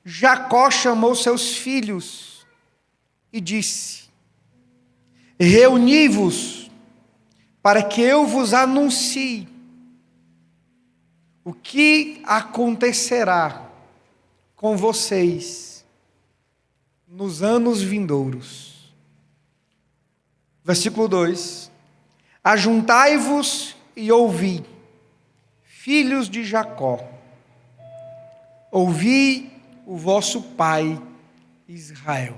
Jacó chamou seus filhos e disse: reuni-vos para que eu vos anuncie o que acontecerá com vocês nos anos vindouros. Versículo 2: ajuntai-vos e ouvi, filhos de Jacó, ouvi o vosso pai Israel.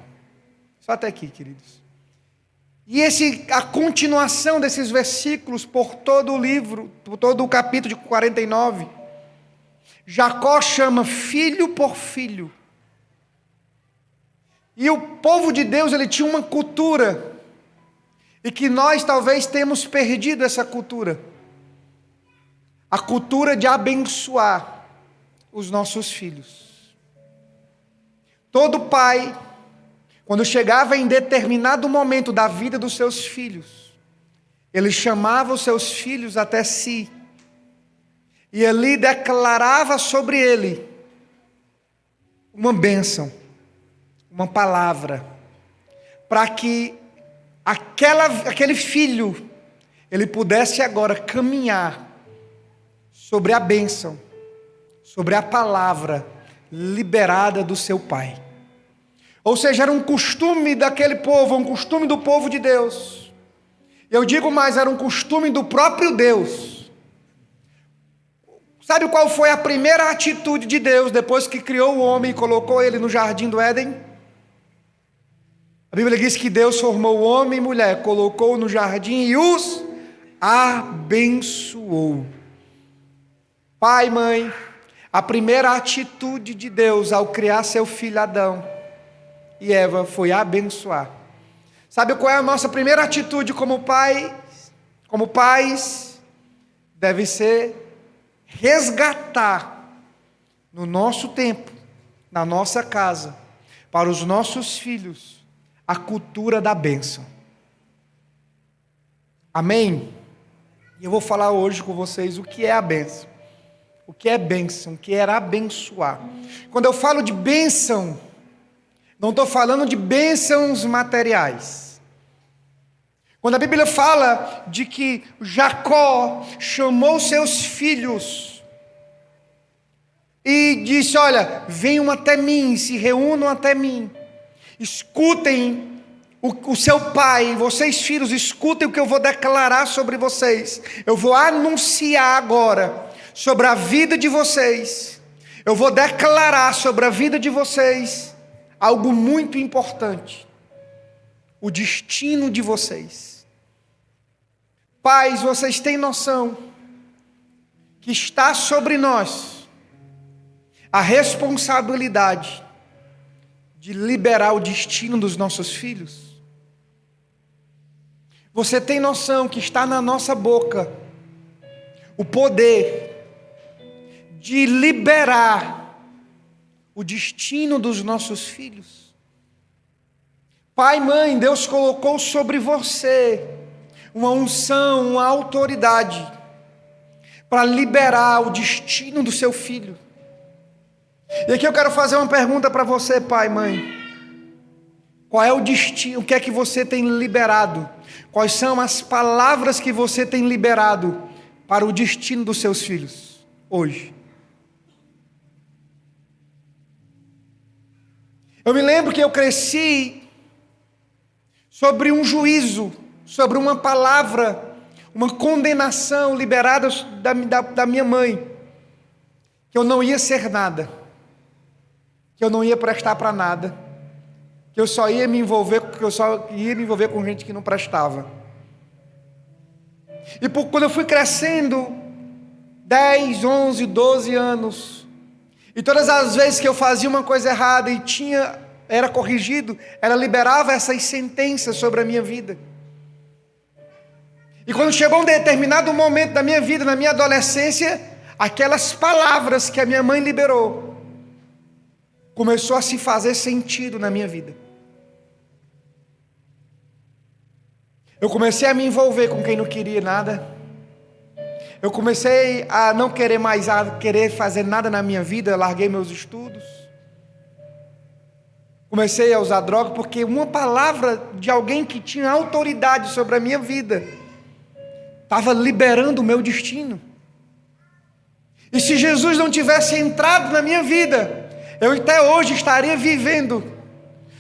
Só até aqui, queridos. E a continuação desses versículos por todo o livro, por todo o capítulo de 49, Jacó chama filho por filho. E o povo de Deus, ele tinha uma cultura, e que nós talvez temos perdido essa cultura. A cultura de abençoar os nossos filhos. Todo pai, quando chegava em determinado momento da vida dos seus filhos, ele chamava os seus filhos até si, e ali declarava sobre ele uma bênção, uma palavra, para que aquele filho, ele pudesse agora caminhar sobre a bênção, sobre a palavra liberada do seu pai. Ou seja, era um costume daquele povo, um costume do povo de Deus. Eu digo mais, era um costume do próprio Deus. Sabe qual foi a primeira atitude de Deus depois que criou o homem e colocou ele no jardim do Éden? A Bíblia diz que Deus formou o homem e mulher, colocou no jardim e os abençoou. Pai, mãe, a primeira atitude de Deus ao criar seu filho Adão e Eva foi abençoar. Sabe qual é a nossa primeira atitude como pai? Como pais, deve ser resgatar no nosso tempo, na nossa casa, para os nossos filhos, a cultura da bênção. Amém? E eu vou falar hoje com vocês o que é a bênção. O que é bênção, o que era abençoar. Quando eu falo de bênção, não estou falando de bênçãos materiais. Quando a Bíblia fala de que Jacó chamou seus filhos e disse: olha, venham até mim, se reúnam até mim, escutem o seu pai, vocês filhos, escutem o que eu vou declarar sobre vocês. Eu vou anunciar agora sobre a vida de vocês, eu vou declarar sobre a vida de vocês algo muito importante: o destino de vocês. Pais, vocês têm noção que está sobre nós a responsabilidade de liberar o destino dos nossos filhos? Você tem noção que está na nossa boca o poder de liberar o destino dos nossos filhos? Pai, mãe, Deus colocou sobre você uma unção, uma autoridade para liberar o destino do seu filho. E aqui eu quero fazer uma pergunta para você, pai, mãe. Qual é o destino? O que é que você tem liberado? Quais são as palavras que você tem liberado para o destino dos seus filhos hoje? Eu me lembro que eu cresci sobre um juízo, sobre uma palavra, uma condenação liberada da minha mãe, que eu não ia ser nada, que eu não ia prestar para nada, que eu só ia me envolver com gente que não prestava. E quando eu fui crescendo, 10, 11, 12 anos, e todas as vezes que eu fazia uma coisa errada e era corrigido, ela liberava essas sentenças sobre a minha vida. E quando chegou um determinado momento da minha vida, na minha adolescência, aquelas palavras que a minha mãe liberou começou a se fazer sentido na minha vida. Eu comecei a me envolver com quem não queria nada. Eu comecei a não querer mais querer fazer nada na minha vida. Eu larguei meus estudos. Comecei a usar droga porque uma palavra de alguém que tinha autoridade sobre a minha vida estava liberando o meu destino. E se Jesus não tivesse entrado na minha vida, eu até hoje estaria vivendo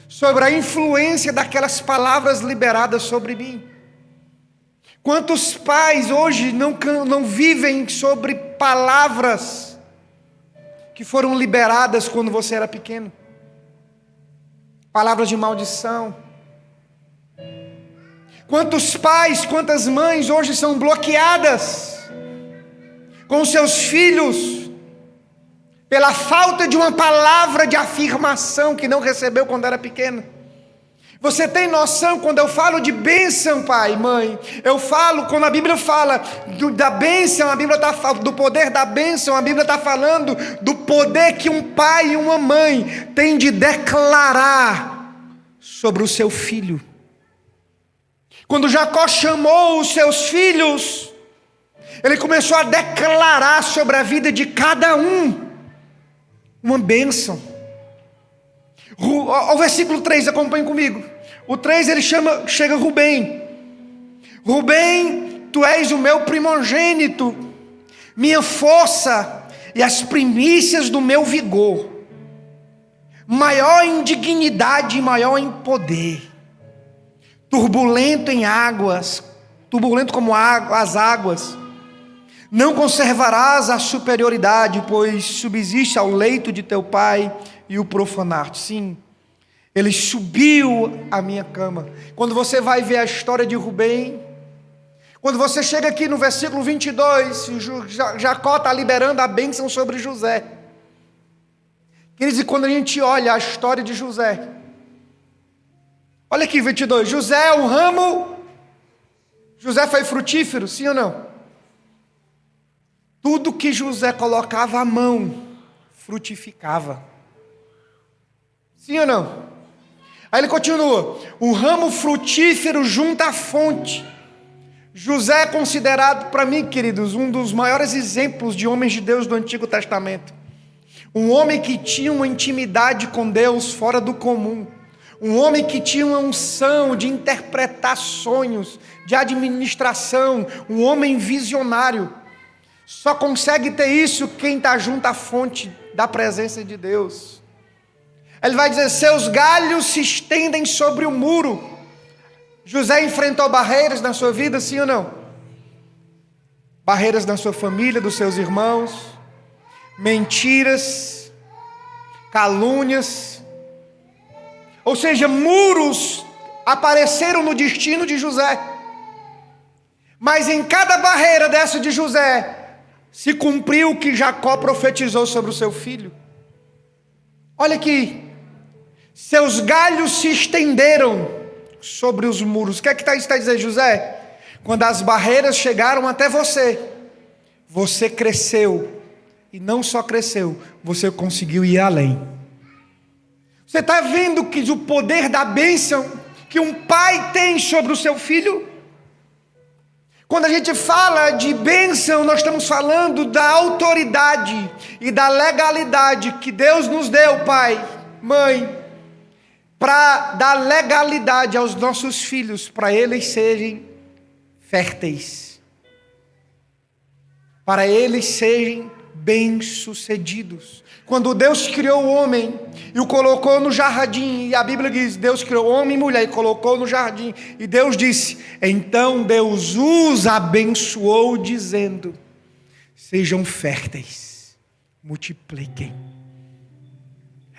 sobre a influência daquelas palavras liberadas sobre mim. Quantos pais hoje não vivem sobre palavras que foram liberadas quando você era pequeno? Palavras de maldição. Quantos pais, quantas mães hoje são bloqueadas com seus filhos pela falta de uma palavra de afirmação que não recebeu quando era pequeno? Você tem noção quando eu falo de bênção, pai, mãe? Eu falo, quando a Bíblia fala da bênção, a Bíblia está falando do poder da bênção, a Bíblia está falando do poder que um pai e uma mãe têm de declarar sobre o seu filho. Quando Jacó chamou os seus filhos, ele começou a declarar sobre a vida de cada um uma bênção. O versículo 3, acompanhe comigo. O 3 ele chega Rubem. Rubem, tu és o meu primogênito, minha força e as primícias do meu vigor, maior em dignidade e maior em poder, turbulento em águas, turbulento como as águas, não conservarás a superioridade, pois subsiste ao leito de teu pai e o profanar. Sim, ele subiu a minha cama. Quando você vai ver a história de Rubem, quando você chega aqui no versículo 22, Jacó está liberando a bênção sobre José. Queridos, e quando a gente olha a história de José, olha aqui 22, José é um ramo, José foi frutífero, sim ou não? Tudo que José colocava a mão, frutificava. Sim ou não? Aí ele continua, o ramo frutífero junto à fonte. José é considerado, para mim, queridos, um dos maiores exemplos de homens de Deus do Antigo Testamento. Um homem que tinha uma intimidade com Deus fora do comum. Um homem que tinha uma unção de interpretar sonhos, de administração. Um homem visionário. Só consegue ter isso quem está junto à fonte da presença de Deus. Ele vai dizer, seus galhos se estendem sobre o muro. José enfrentou barreiras na sua vida, sim ou não? Barreiras na sua família, dos seus irmãos, mentiras, calúnias. Ou seja, muros apareceram no destino de José. Mas em cada barreira dessa de José, se cumpriu o que Jacó profetizou sobre o seu filho. Olha aqui. Seus galhos se estenderam sobre os muros. O que é que está dizendo José? Quando as barreiras chegaram até você, você cresceu. E não só cresceu, você conseguiu ir além. Você está vendo que o poder da bênção que um pai tem sobre o seu filho? Quando a gente fala de bênção, nós estamos falando da autoridade e da legalidade que Deus nos deu, pai, mãe, para dar legalidade aos nossos filhos, para eles serem férteis, para eles serem bem-sucedidos. Quando Deus criou o homem e o colocou no jardim, e a Bíblia diz, Deus criou homem e mulher e colocou no jardim, e Deus disse, então Deus os abençoou dizendo, sejam férteis, multipliquem.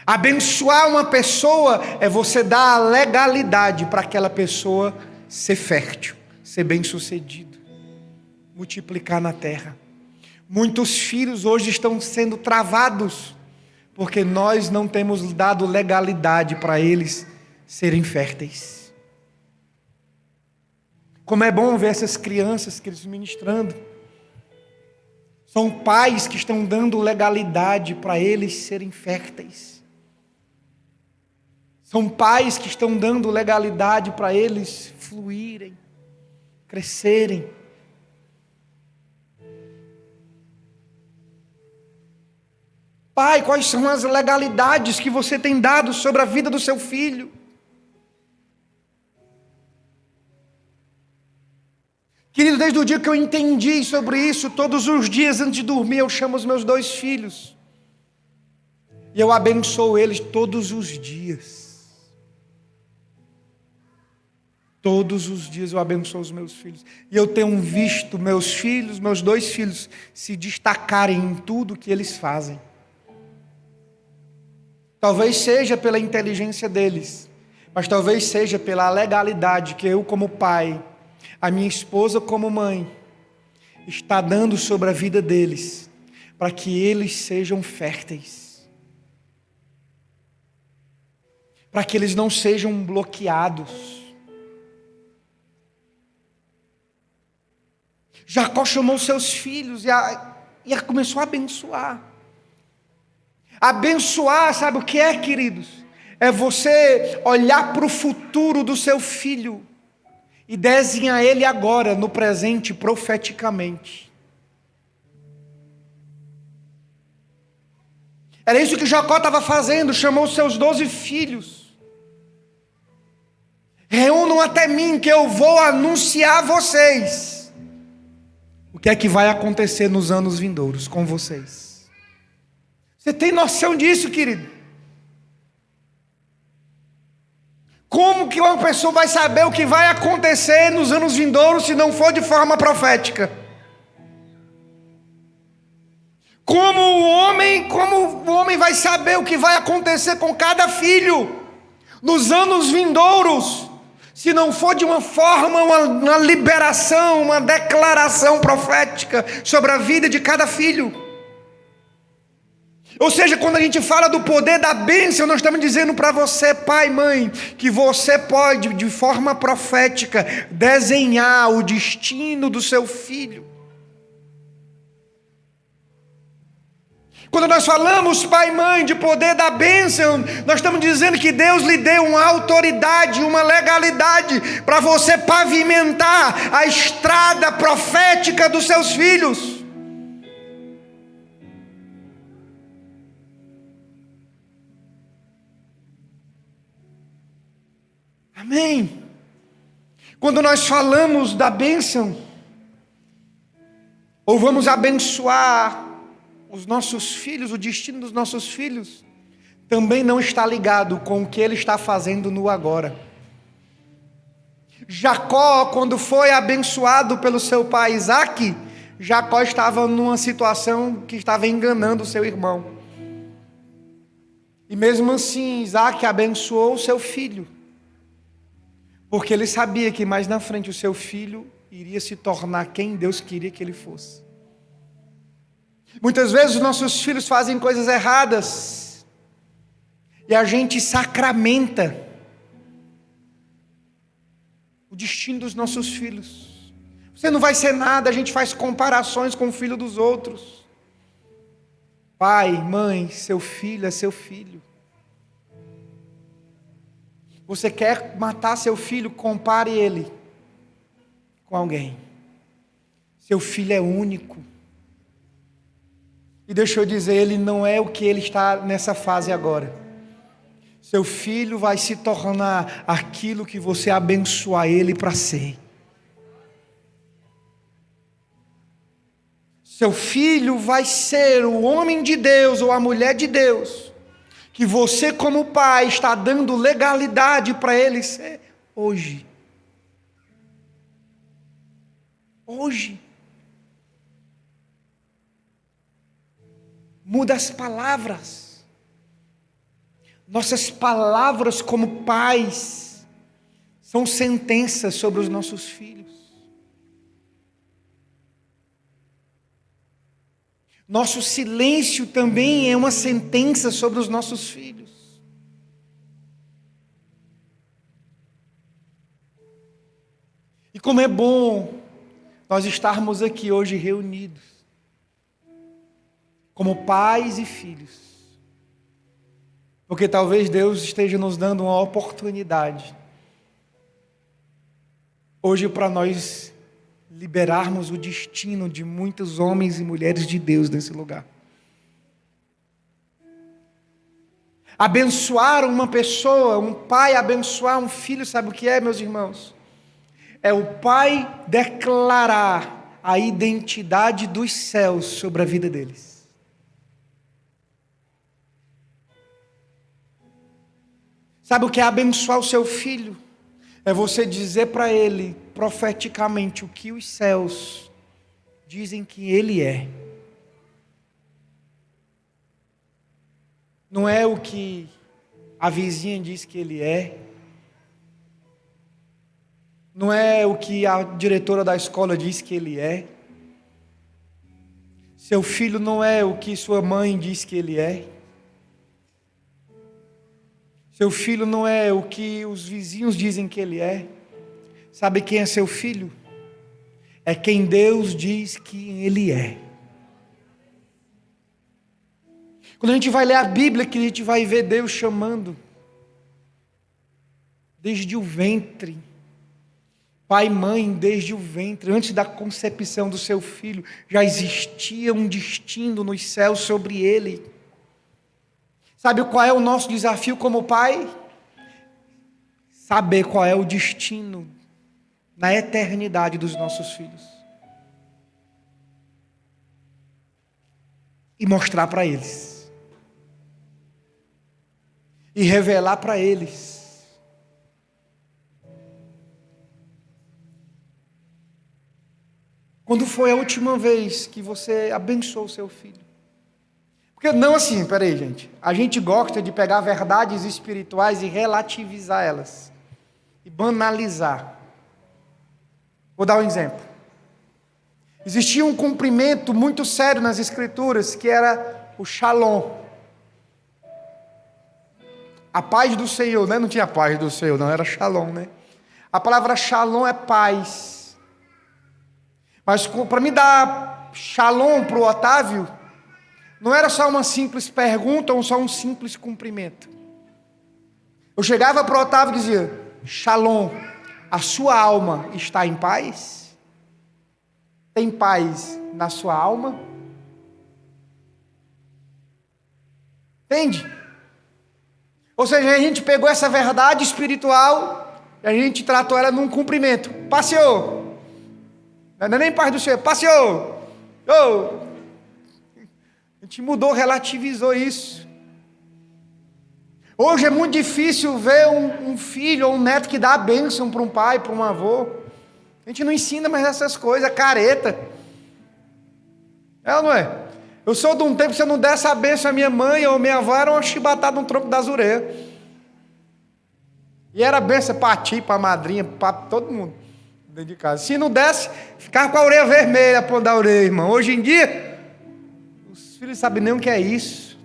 Abençoar uma pessoa é você dar a legalidade para aquela pessoa ser fértil, ser bem-sucedido, multiplicar na terra. Muitos filhos hoje estão sendo travados porque nós não temos dado legalidade para eles serem férteis. Como é bom ver essas crianças que eles ministrando. São pais que estão dando legalidade para eles serem férteis. São pais que estão dando legalidade para eles fluírem, crescerem. Pai, quais são as legalidades que você tem dado sobre a vida do seu filho? Querido, desde o dia que eu entendi sobre isso, todos os dias antes de dormir, eu chamo os meus 2 filhos. E eu abençoo eles todos os dias. Todos os dias eu abençoo os meus filhos. E eu tenho visto meus filhos, meus 2 filhos, se destacarem em tudo que eles fazem. Talvez seja pela inteligência deles, mas talvez seja pela legalidade que eu, como pai, a minha esposa, como mãe, está dando sobre a vida deles, para que eles sejam férteis, para que eles não sejam bloqueados. Jacó chamou seus filhos e começou a abençoar. Abençoar, sabe o que é, queridos? É você olhar para o futuro do seu filho e desenhar ele agora, no presente, profeticamente. Era isso que Jacó estava fazendo, chamou seus 12 filhos. Reúnam até mim, que eu vou anunciar a vocês o que é que vai acontecer nos anos vindouros com vocês. Você tem noção disso, querido? Como que uma pessoa vai saber o que vai acontecer nos anos vindouros se não for de forma profética? Como o homem vai saber o que vai acontecer com cada filho nos anos vindouros, se não for de uma forma, uma liberação, uma declaração profética sobre a vida de cada filho? Ou seja, quando a gente fala do poder da bênção, nós estamos dizendo para você, pai, mãe, que você pode, de forma profética, desenhar o destino do seu filho. Quando nós falamos, pai e mãe, de poder da bênção, nós estamos dizendo que Deus lhe deu uma autoridade, uma legalidade para você pavimentar a estrada profética dos seus filhos. Amém? Quando nós falamos da bênção, ou vamos abençoar os nossos filhos, o destino dos nossos filhos, também não está ligado com o que ele está fazendo no agora. Jacó, quando foi abençoado pelo seu pai Isaque, Jacó estava numa situação que estava enganando o seu irmão. E mesmo assim, Isaque abençoou o seu filho, porque ele sabia que mais na frente o seu filho iria se tornar quem Deus queria que ele fosse. Muitas vezes os nossos filhos fazem coisas erradas e a gente sacramenta o destino dos nossos filhos. Você não vai ser nada, a gente faz comparações com o filho dos outros. Pai, mãe, seu filho é seu filho. Você quer matar seu filho, compare ele com alguém. Seu filho é único. E deixa eu dizer, ele não é o que ele está nessa fase agora. Seu filho vai se tornar aquilo que você abençoar ele para ser. Seu filho vai ser o homem de Deus ou a mulher de Deus, que você como pai está dando legalidade para ele ser hoje. Hoje. Muda as palavras. Nossas palavras como pais são sentenças sobre os nossos filhos. Nosso silêncio também é uma sentença sobre os nossos filhos. E como é bom nós estarmos aqui hoje reunidos, como pais e filhos, porque talvez Deus esteja nos dando uma oportunidade hoje para nós liberarmos o destino de muitos homens e mulheres de Deus nesse lugar. Abençoar uma pessoa, um pai abençoar um filho, sabe o que é, meus irmãos? É o pai declarar a identidade dos céus sobre a vida deles. Sabe o que é abençoar o seu filho? É você dizer para ele, profeticamente, o que os céus dizem que ele é. Não é o que a vizinha diz que ele é. Não é o que a diretora da escola diz que ele é. Seu filho não é o que sua mãe diz que ele é. Seu filho não é o que os vizinhos dizem que ele é. Sabe quem é seu filho? É quem Deus diz que ele é. Quando a gente vai ler a Bíblia, que a gente vai ver Deus chamando desde o ventre. Pai e mãe, desde o ventre, antes da concepção do seu filho, já existia um destino nos céus sobre ele. Sabe qual é o nosso desafio como pai? Saber qual é o destino na eternidade dos nossos filhos. E mostrar para eles. E revelar para eles. Quando foi a última vez que você abençoou o seu filho? Porque não assim, peraí, gente. A gente gosta de pegar verdades espirituais e relativizar elas. E banalizar. Vou dar um exemplo. Existia um cumprimento muito sério nas Escrituras, que era o Shalom. A paz do Senhor, né? Não tinha paz do Senhor, não, era Shalom, né? A palavra Shalom é paz. Mas para me dar Shalom para o Otávio, não era só uma simples pergunta ou só um simples cumprimento. Eu chegava para o Otávio e dizia: Shalom, a sua alma está em paz? Tem paz na sua alma? Entende? Ou seja, a gente pegou essa verdade espiritual e a gente tratou ela num cumprimento. Passeou. Não é nem paz do Senhor, passeou. Oh. A gente mudou, relativizou isso. Hoje é muito difícil ver um filho ou um neto que dá a bênção para um pai, para um avô. A gente não ensina mais essas coisas, careta. É ou não é? Eu sou de um tempo que se eu não desse a bênção à minha mãe ou minha avó, era uma chibatada no tronco das orelhas. E era bênção para a tia, para a madrinha, para todo mundo dentro de casa. Se não desse, ficava com a orelha vermelha, pô, da orelha, irmão. Hoje em dia, os filhos sabem nem o que é isso.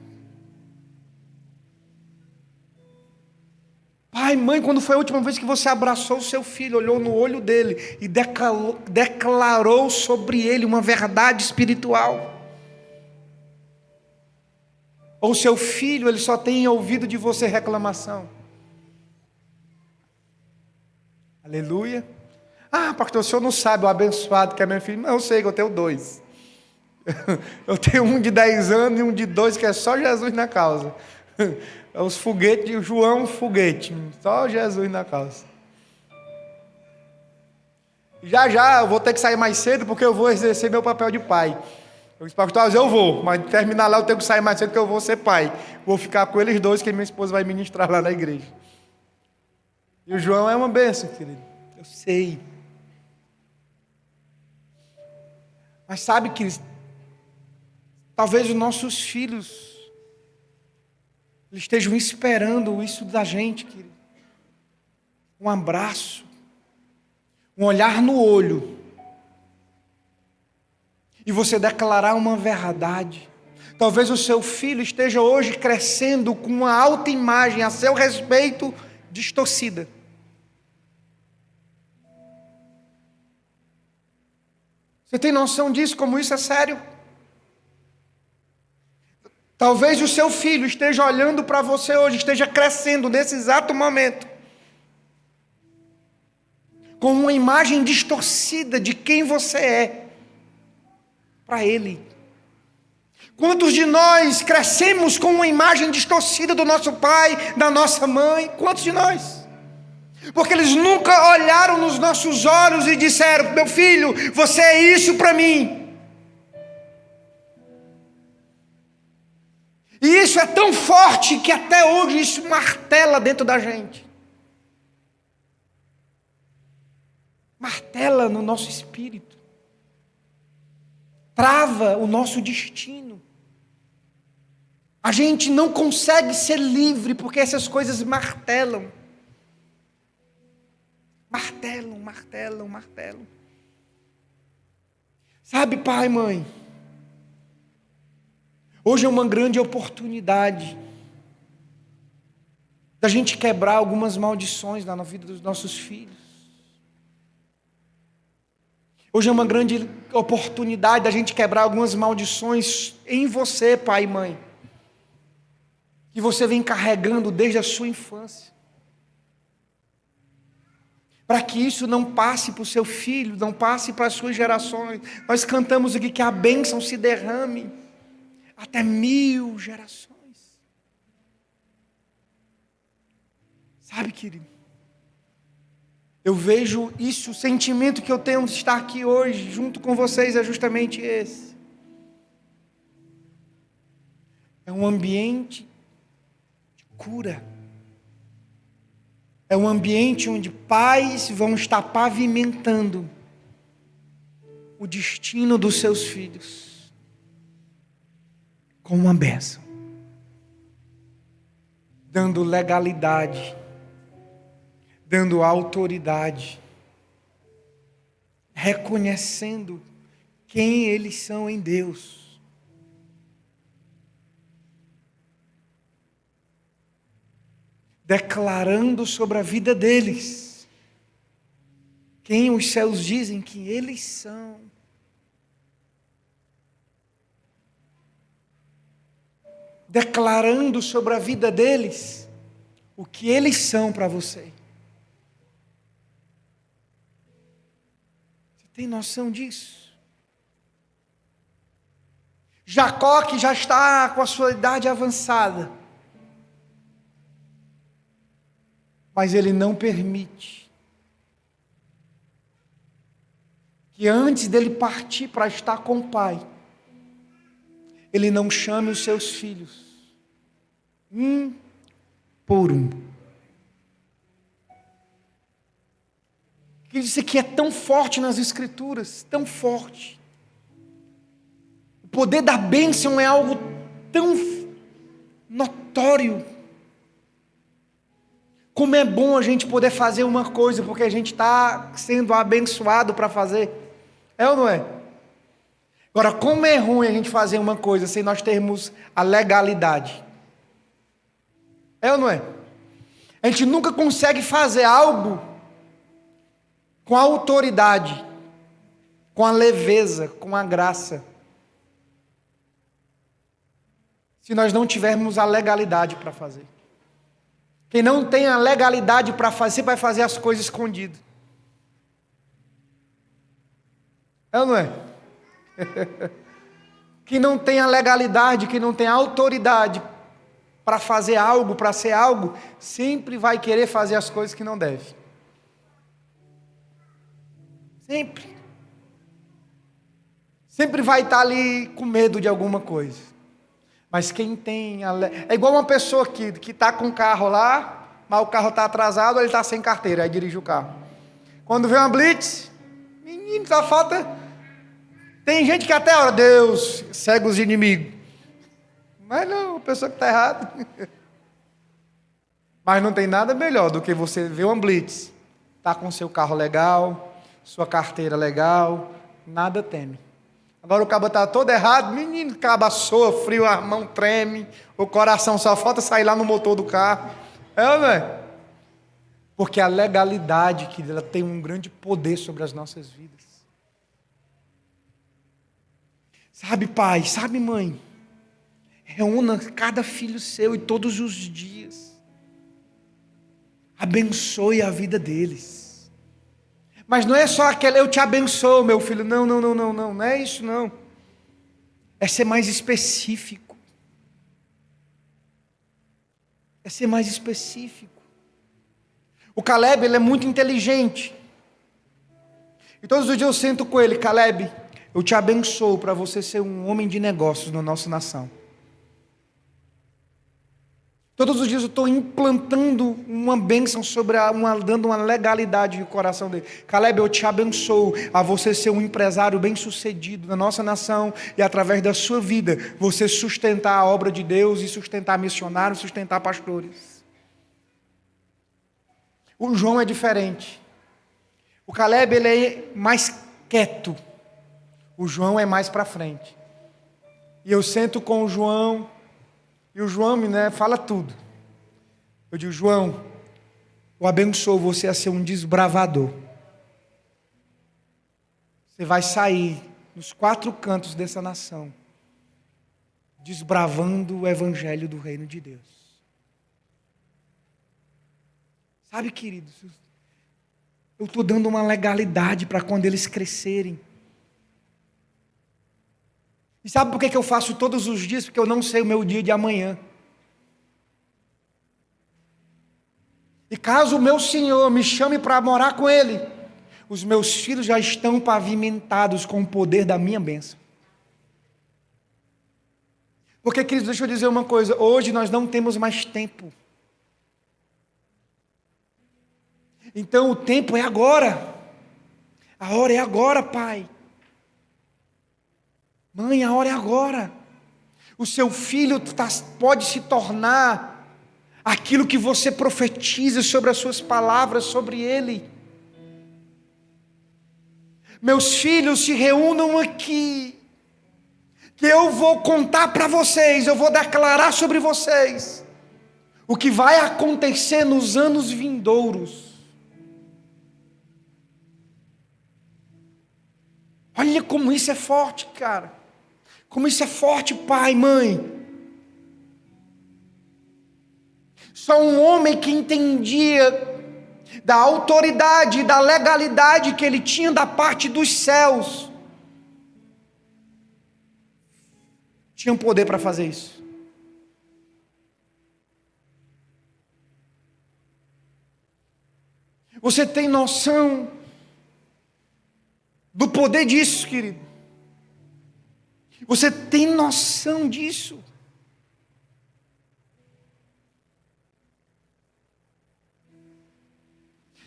Pai, mãe, quando foi a última vez que você abraçou o seu filho, olhou no olho dele e declarou sobre ele uma verdade espiritual? Ou seu filho, ele só tem ouvido de você reclamação? Aleluia. Ah, pastor, o senhor não sabe o abençoado que é meu filho? Não, eu sei que eu tenho 2. Eu tenho um de 10 anos e um de 2 que é só Jesus na causa. Os foguetes, o João foguete, só Jesus na causa. Já eu vou ter que sair mais cedo porque eu vou exercer meu papel de pai. Eu disse, pastor, eu vou, mas terminar lá eu tenho que sair mais cedo porque eu vou ser pai. Vou ficar com eles 2 que minha esposa vai ministrar lá na igreja. E o João é uma bênção, querido. Eu sei. Mas sabe que talvez os nossos filhos eles estejam esperando isso da gente, querido. Um abraço, um olhar no olho, e você declarar uma verdade. Talvez o seu filho esteja hoje crescendo com uma autoimagem a seu respeito distorcida. Você tem noção disso, como isso é sério? Talvez o seu filho esteja olhando para você hoje, esteja crescendo nesse exato momento, com uma imagem distorcida de quem você é, para ele. Quantos de nós crescemos com uma imagem distorcida do nosso pai, da nossa mãe? Quantos de nós? Porque eles nunca olharam nos nossos olhos e disseram: meu filho, você é isso para mim. E isso é tão forte que até hoje isso martela dentro da gente. Martela no nosso espírito. Trava o nosso destino. A gente não consegue ser livre porque essas coisas martelam. Martelam, martelam, martelam. Sabe, pai e mãe, hoje é uma grande oportunidade da gente quebrar algumas maldições na vida dos nossos filhos. Hoje é uma grande oportunidade da gente quebrar algumas maldições em você, pai e mãe, que você vem carregando desde a sua infância. Para que isso não passe para o seu filho, não passe para as suas gerações. Nós cantamos aqui que a bênção se derrame até 1000 gerações. Sabe, querido? Eu vejo isso, o sentimento que eu tenho de estar aqui hoje, junto com vocês, é justamente esse. É um ambiente de cura. É um ambiente onde pais vão estar pavimentando o destino dos seus filhos com uma bênção, dando legalidade, dando autoridade, reconhecendo quem eles são em Deus. Declarando sobre a vida deles quem os céus dizem que eles são. Declarando sobre a vida deles o que eles são para você. Você tem noção disso? Jacó, que já está com a sua idade avançada, mas ele não permite que antes dele partir para estar com o pai, ele não chame os seus filhos, um por um. Isso aqui é tão forte nas Escrituras, tão forte. O poder da bênção é algo tão notório. Como é bom a gente poder fazer uma coisa, porque a gente está sendo abençoado para fazer. É ou não é? Agora, como é ruim a gente fazer uma coisa sem nós termos a legalidade? É ou não é? A gente nunca consegue fazer algo com a autoridade, com a leveza, com a graça, se nós não tivermos a legalidade para fazer. Quem não tem a legalidade para fazer, sempre vai fazer as coisas escondido. É ou não é? Quem não tem a legalidade, quem não tem a autoridade para fazer algo, para ser algo, sempre vai querer fazer as coisas que não deve. Sempre. Sempre vai estar ali com medo de alguma coisa. Mas quem tem... É igual uma pessoa que está com o carro lá, mas o carro está atrasado, ele está sem carteira, aí dirige o carro. Quando vê uma blitz, menino, só falta... Tem gente que até ora, Deus, cega os inimigos. Mas não, a pessoa que está errada. Mas não tem nada melhor do que você ver uma blitz, está com seu carro legal, sua carteira legal, nada teme. Agora o cabo está todo errado, menino, o cabo soa, frio, a mão treme, o coração só falta sair lá no motor do carro. É ou não é? Porque a legalidade, que ela tem um grande poder sobre as nossas vidas. Sabe, pai, sabe, mãe, reúna cada filho seu e todos os dias abençoe a vida deles. Mas não é só aquele eu te abençoo, meu filho. Não é isso não. é ser mais específico. É ser mais específico. O Caleb, ele é muito inteligente. E todos os dias eu sento com ele: Caleb, eu te abençoo para você ser um homem de negócios na nossa nação. Todos os dias eu estou implantando uma bênção dando uma legalidade no coração dele. Caleb, eu te abençoo a você ser um empresário bem-sucedido na nossa nação e através da sua vida, você sustentar a obra de Deus e sustentar missionários, sustentar pastores. O João é diferente. O Caleb, ele é mais quieto. O João é mais para frente. E eu sento com o João, e o João fala tudo. Eu digo: João, eu abençoo você a ser um desbravador. Você vai sair nos 4 cantos dessa nação, desbravando o evangelho do reino de Deus. Sabe, queridos, eu estou dando uma legalidade para quando eles crescerem. E sabe por que eu faço todos os dias? Porque eu não sei o meu dia de amanhã. E caso o meu Senhor me chame para morar com Ele, os meus filhos já estão pavimentados com o poder da minha bênção. Porque, queridos, deixa eu dizer uma coisa: hoje nós não temos mais tempo. Então o tempo é agora. A hora é agora, pai. Mãe, a hora é agora. O seu filho pode se tornar aquilo que você profetiza sobre as suas palavras sobre ele. Meus filhos, se reúnam aqui, que eu vou contar para vocês, eu vou declarar sobre vocês o que vai acontecer nos anos vindouros. Olha como isso é forte, cara. Como isso é forte, pai, mãe. Só um homem que entendia da autoridade, da legalidade que ele tinha da parte dos céus, tinha poder para fazer isso. Você tem noção do poder disso, querido? Você tem noção disso?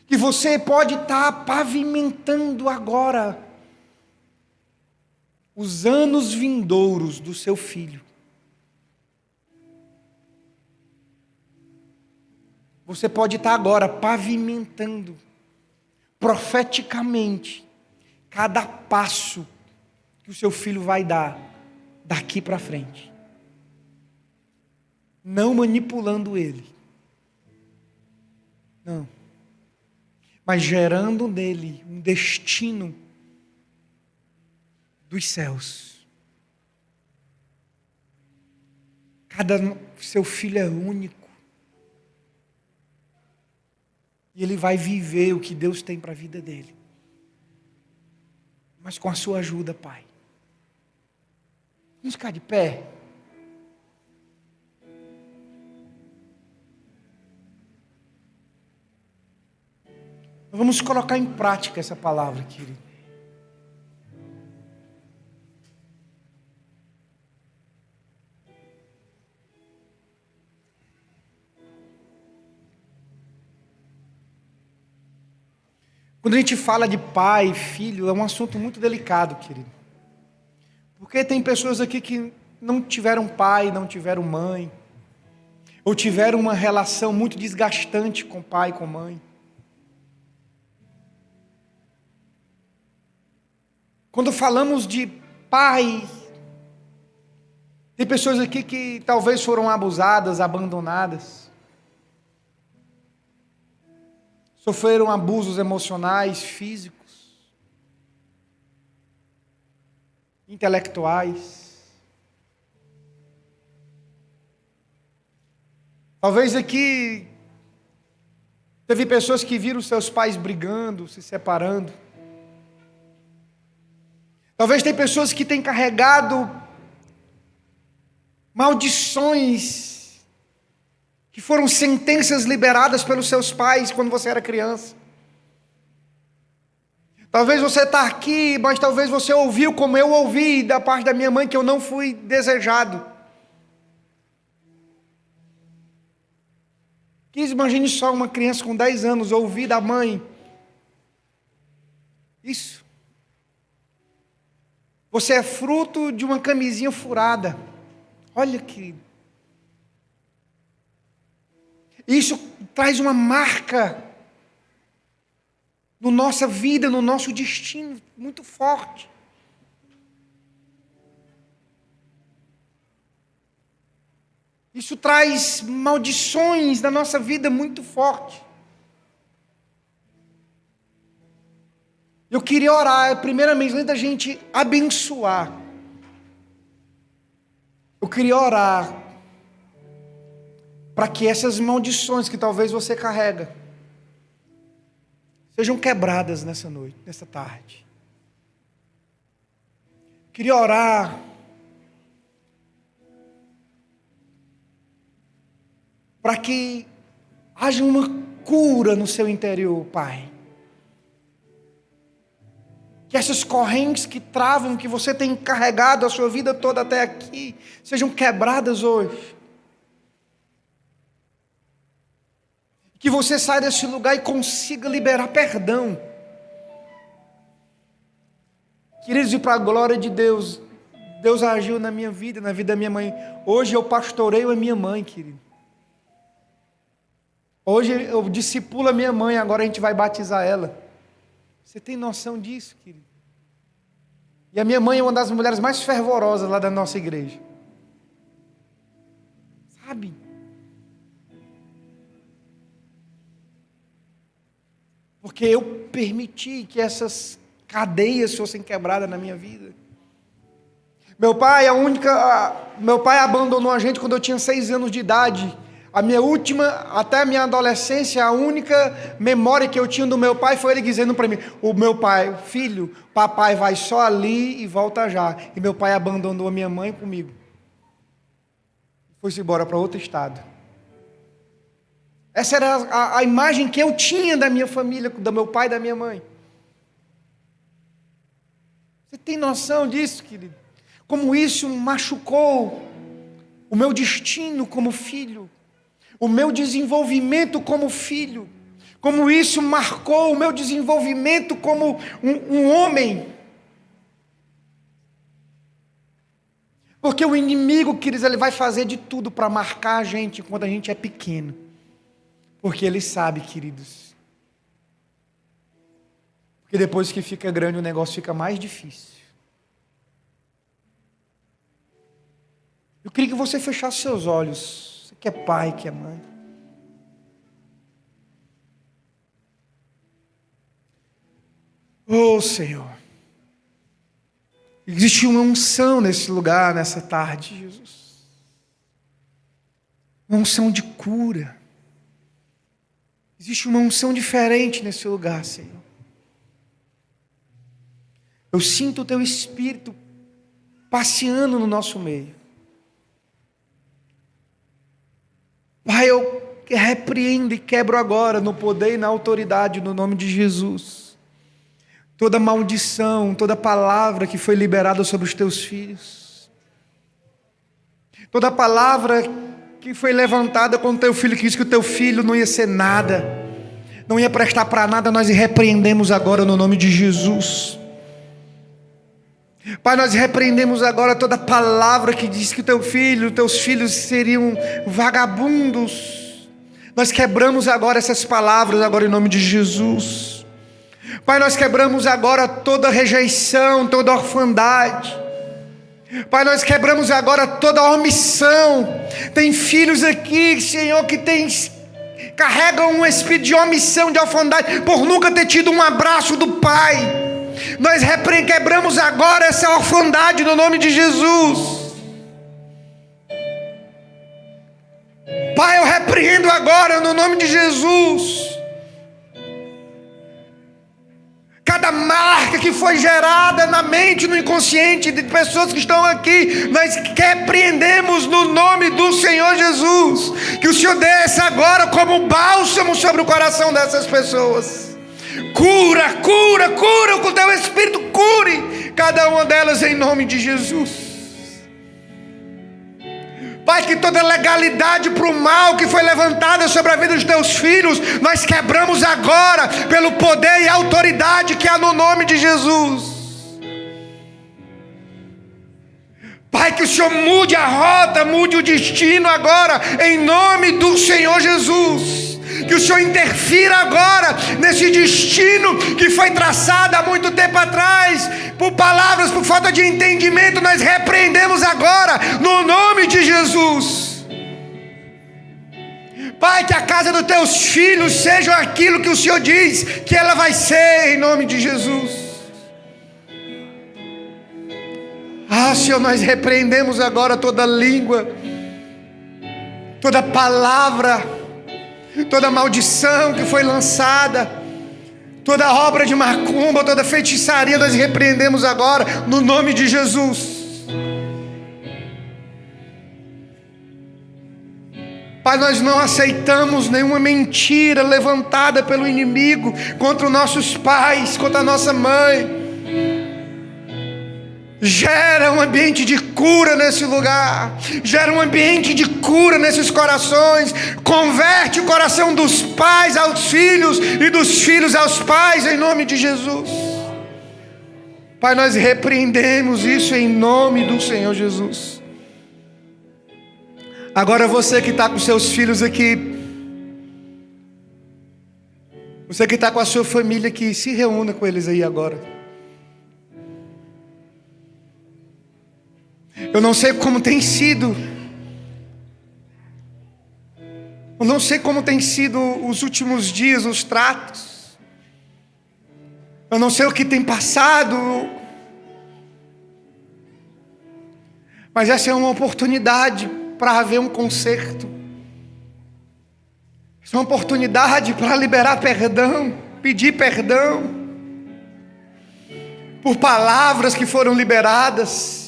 Que você pode estar pavimentando agora os anos vindouros do seu filho. Você pode estar agora pavimentando profeticamente cada passo que o seu filho vai dar daqui para frente, não manipulando ele, não, mas gerando nele um destino dos céus. Cada seu filho é único, e ele vai viver o que Deus tem para a vida dele, mas com a sua ajuda, pai. Vamos ficar de pé. Vamos colocar em prática essa palavra, querido. Quando a gente fala de pai, filho, é um assunto muito delicado, querido. Porque tem pessoas aqui que não tiveram pai, não tiveram mãe, ou tiveram uma relação muito desgastante com pai e com mãe. Quando falamos de pai, tem pessoas aqui que talvez foram abusadas, abandonadas, sofreram abusos emocionais, físicos, intelectuais. Talvez aqui teve pessoas que viram seus pais brigando, se separando. Talvez tem pessoas que têm carregado maldições que foram sentenças liberadas pelos seus pais quando você era criança. Talvez você está aqui, mas talvez você ouviu como eu ouvi da parte da minha mãe que eu não fui desejado. Imagine só uma criança com 10 anos ouvir da mãe isso. Você é fruto de uma camisinha furada. Olha, querido. Isso traz uma marca na nossa vida, no nosso destino, muito forte. Isso traz maldições na nossa vida muito forte. Eu queria orar, primeiramente, antes da gente abençoar. Eu queria orar para que essas maldições que talvez você carrega sejam quebradas nessa noite, nessa tarde. Eu queria orar para que haja uma cura no seu interior, Pai. Que essas correntes que travam, que você tem carregado a sua vida toda até aqui, sejam quebradas hoje. Que você saia desse lugar e consiga liberar perdão. Queridos, e para a glória de Deus, Deus agiu na minha vida, na vida da minha mãe. Hoje eu pastoreio a minha mãe, querido. Hoje eu discipulo a minha mãe, agora a gente vai batizar ela. Você tem noção disso, querido? E a minha mãe é uma das mulheres mais fervorosas lá da nossa igreja. Sabe? Porque eu permiti que essas cadeias fossem quebradas na minha vida. Meu pai abandonou a gente quando eu tinha 6 anos de idade. Até a minha adolescência, a única memória que eu tinha do meu pai foi ele dizendo para mim: o meu pai, filho, papai vai só ali e volta já. E meu pai abandonou a minha mãe comigo. Foi-se embora para outro estado. Essa era a imagem que eu tinha da minha família, do meu pai e da minha mãe. Você tem noção disso, querido? Como isso machucou o meu destino como filho, o meu desenvolvimento como filho, como isso marcou o meu desenvolvimento como um homem. Porque o inimigo, queridos, ele vai fazer de tudo para marcar a gente quando a gente é pequeno. Porque ele sabe, queridos, que depois que fica grande o negócio fica mais difícil. Eu queria que você fechasse seus olhos, você que é pai, que é mãe. Oh, Senhor, existe uma unção nesse lugar, nessa tarde, Jesus. Uma unção de cura. Existe uma unção diferente nesse lugar, Senhor. Eu sinto o Teu Espírito passeando no nosso meio. Pai, eu repreendo e quebro agora, no poder e na autoridade, no nome de Jesus, toda maldição, toda palavra que foi liberada sobre os Teus filhos, toda palavra que foi levantada contra o Teu filho, que disse que o Teu filho não ia ser nada, não ia prestar para nada, nós repreendemos agora no nome de Jesus. Pai, nós repreendemos agora toda palavra que diz que o Teu filho, Teus filhos seriam vagabundos. Nós quebramos agora essas palavras agora em nome de Jesus. Pai, nós quebramos agora toda rejeição, toda orfandade. Pai, nós quebramos agora toda omissão. Tem filhos aqui, Senhor, que carregam um espírito de omissão, de orfandade, por nunca ter tido um abraço do Pai. Nós quebramos agora essa orfandade no nome de Jesus. Pai, eu repreendo agora no nome de Jesus cada marca que foi gerada na mente, no inconsciente de pessoas que estão aqui, nós repreendemos no nome do Senhor Jesus. Que o Senhor desça agora como bálsamo sobre o coração dessas pessoas. Cura, cura, cura, com o teu Espírito, cure cada uma delas em nome de Jesus. Pai, que toda legalidade para o mal que foi levantada sobre a vida dos teus filhos, nós quebramos agora, pelo poder e autoridade que há no nome de Jesus. Pai, que o Senhor mude a rota, mude o destino agora, em nome do Senhor Jesus. Que o Senhor interfira agora nesse destino que foi traçado há muito tempo atrás, por palavras, por falta de entendimento, nós repreendemos agora, no nome de Jesus. Pai, que a casa dos teus filhos seja aquilo que o Senhor diz que ela vai ser, em nome de Jesus. Senhor, nós repreendemos agora toda língua, toda palavra, toda maldição que foi lançada, toda obra de macumba, toda feitiçaria, nós repreendemos agora, no nome de Jesus. Pai, nós não aceitamos nenhuma mentira levantada pelo inimigo contra os nossos pais, contra a nossa mãe. Gera um ambiente de cura nesse lugar, gera um ambiente de cura nesses corações, converte o coração dos pais aos filhos e dos filhos aos pais, em nome de Jesus. Pai, nós repreendemos isso em nome do Senhor Jesus. Agora você que está com seus filhos aqui, você que está com a sua família aqui, se reúna com eles aí agora. Eu não sei como tem sido, eu não sei como tem sido os últimos dias, os tratos, eu não sei o que tem passado, mas essa é uma oportunidade para haver um conserto, essa é uma oportunidade para liberar perdão, pedir perdão, por palavras que foram liberadas.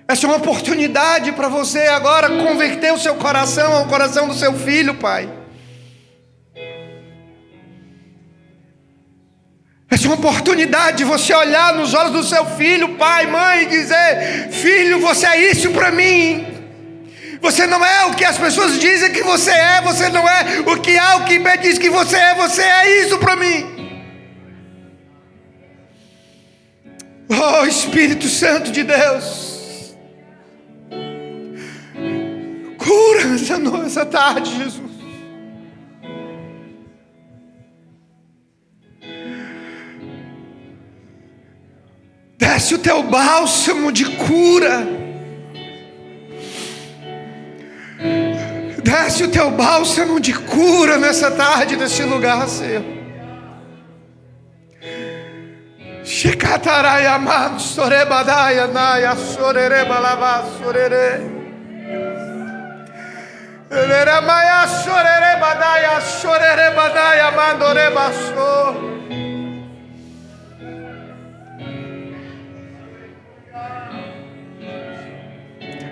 Essa é uma oportunidade para você agora converter o seu coração ao coração do seu filho, Pai. Essa é uma oportunidade de você olhar nos olhos do seu filho, pai, mãe, e dizer: filho, você é isso para mim. Você não é o que as pessoas dizem que você é, você não é o que há, o que diz que você é isso para mim. Oh, Espírito Santo de Deus, cura essa tarde, Jesus. Desce o teu bálsamo de cura. Desce o teu bálsamo de cura nessa tarde, nesse lugar, Senhor. Shikataraya man sorebadaya naya sorereba lava sorere. Eremaya sorerebadaya sorerebadaya mandoreba so.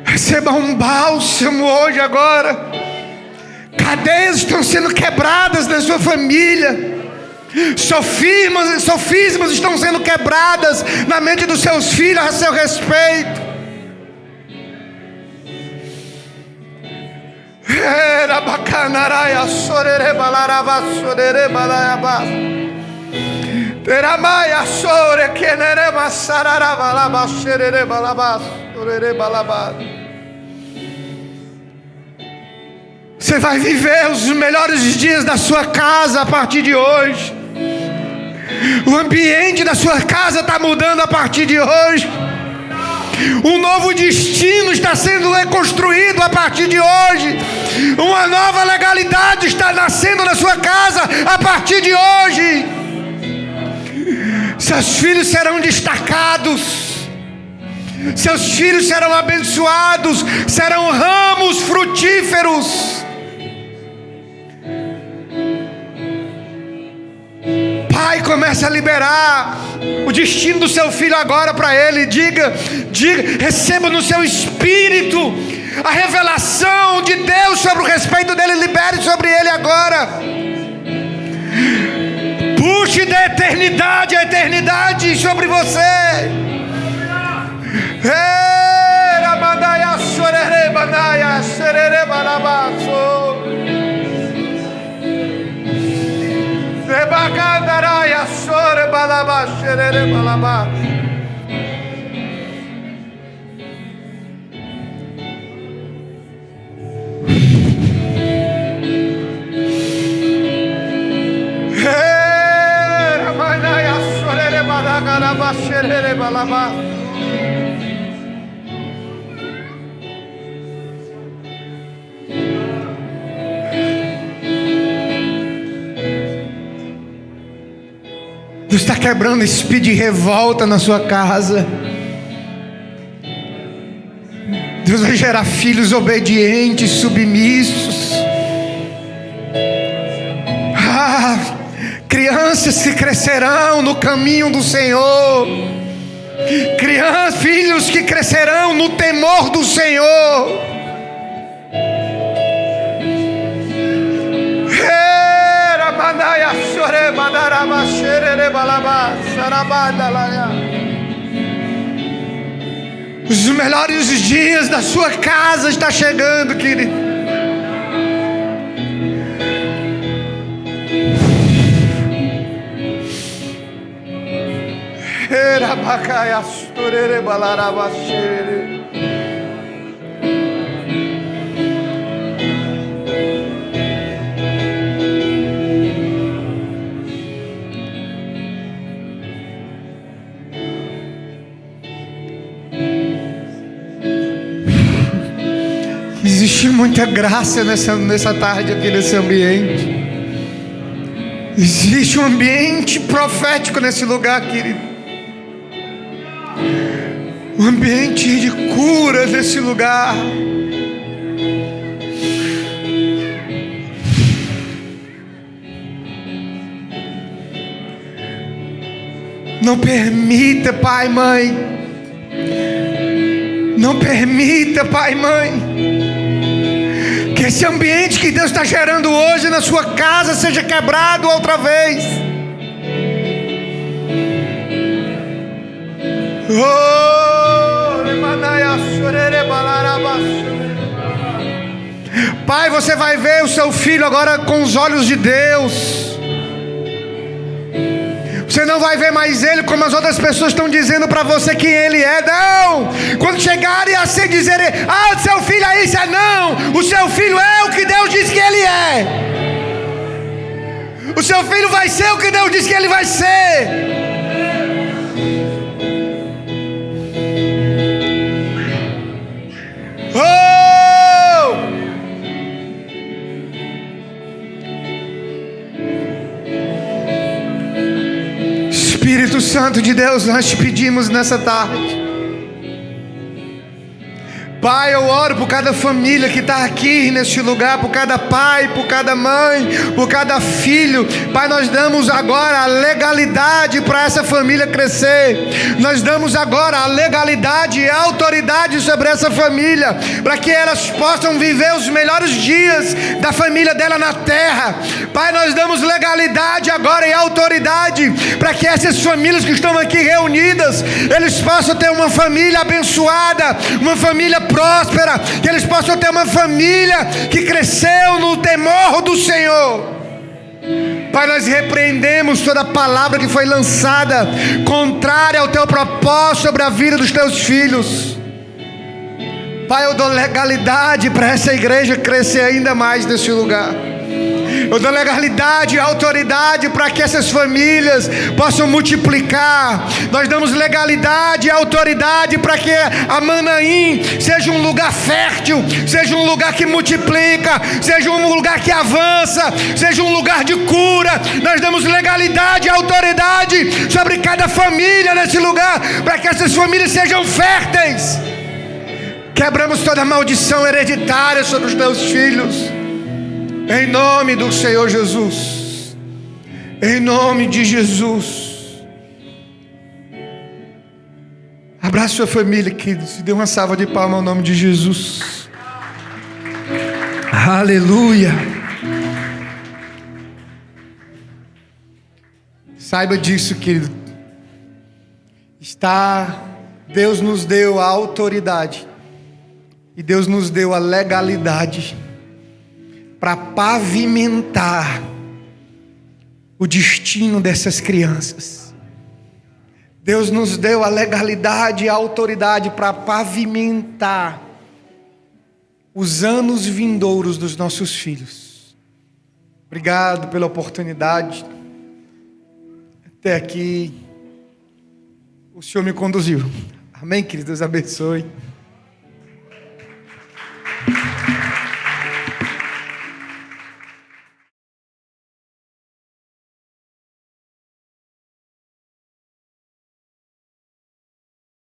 Receba um bálsamo hoje, agora. Cadeias estão sendo quebradas na sua família. Sofismas estão sendo quebradas na mente dos seus filhos a seu respeito. Era bacanaraia sorerebalarava sorerebalaiaba. Teramaia sore kenerema sararabalaba sererebalaba sorerebalaba. Você vai viver os melhores dias da sua casa a partir de hoje. O ambiente da sua casa está mudando a partir de hoje. Um novo destino está sendo reconstruído a partir de hoje. Uma nova legalidade está nascendo na sua casa a partir de hoje. Seus filhos serão destacados. Seus filhos serão abençoados. Serão ramos frutíferos. Pai, comece a liberar o destino do seu filho agora para ele. Diga, receba no seu espírito a revelação de Deus sobre o respeito dele. Libere sobre ele agora. Puxe da eternidade a eternidade sobre você. Ramanaya sorere banaya serere balabaso. Rebacandaraya sore balaba serere balaba. Ramanaya sorere balagara serere balaba. Deus está quebrando espírito de revolta na sua casa. Deus vai gerar filhos obedientes, submissos. Crianças que crescerão no caminho do Senhor. Filhos que crescerão no temor do Senhor. Os melhores dias da sua casa estão chegando, querido. Existe muita graça nessa tarde aqui nesse ambiente. Existe um ambiente profético nesse lugar, querido. Um ambiente de cura nesse lugar. Não permita, pai, mãe. Não permita, pai, mãe, que esse ambiente que Deus está gerando hoje na sua casa seja quebrado outra vez. Pai, você vai ver o seu filho agora com os olhos de Deus. Você não vai ver mais ele como as outras pessoas estão dizendo para você quem ele é. Não! Quando chegarem a se dizerem: ah, seu filho é isso, é não. O seu filho é o que Deus diz que ele é. O seu filho vai ser o que Deus diz que ele vai ser. Oh! Espírito Santo de Deus, nós te pedimos nessa tarde. Pai, eu oro por cada família que está aqui neste lugar, por cada pai, por cada mãe, por cada filho. Pai, nós damos agora a legalidade para essa família crescer. Nós damos agora a legalidade e a autoridade sobre essa família, para que elas possam viver os melhores dias da família dela na terra. Pai, nós damos legalidade agora e autoridade para que essas famílias que estão aqui reunidas, eles possam ter uma família abençoada, uma família próspera, que eles possam ter uma família que cresceu no temor do Senhor. Pai, nós repreendemos toda palavra que foi lançada contrária ao teu propósito sobre a vida dos teus filhos. Pai, eu dou legalidade para essa igreja crescer ainda mais nesse lugar. Eu dou legalidade e autoridade para que essas famílias possam multiplicar. Nós damos legalidade e autoridade para que a Manaim seja um lugar fértil, seja um lugar que multiplica, seja um lugar que avança, seja um lugar de cura. Nós damos legalidade e autoridade sobre cada família nesse lugar, para que essas famílias sejam férteis. Quebramos toda maldição hereditária sobre os teus filhos, em nome do Senhor Jesus. Em nome de Jesus. Abraça sua família, querido. Se dê uma salva de palmas ao nome de Jesus. Aleluia. Saiba disso, querido. Deus nos deu a autoridade e Deus nos deu a legalidade para pavimentar o destino dessas crianças. Deus nos deu a legalidade e a autoridade para pavimentar os anos vindouros dos nossos filhos. Obrigado pela oportunidade. Até aqui o Senhor me conduziu. Amém, querido? Deus abençoe.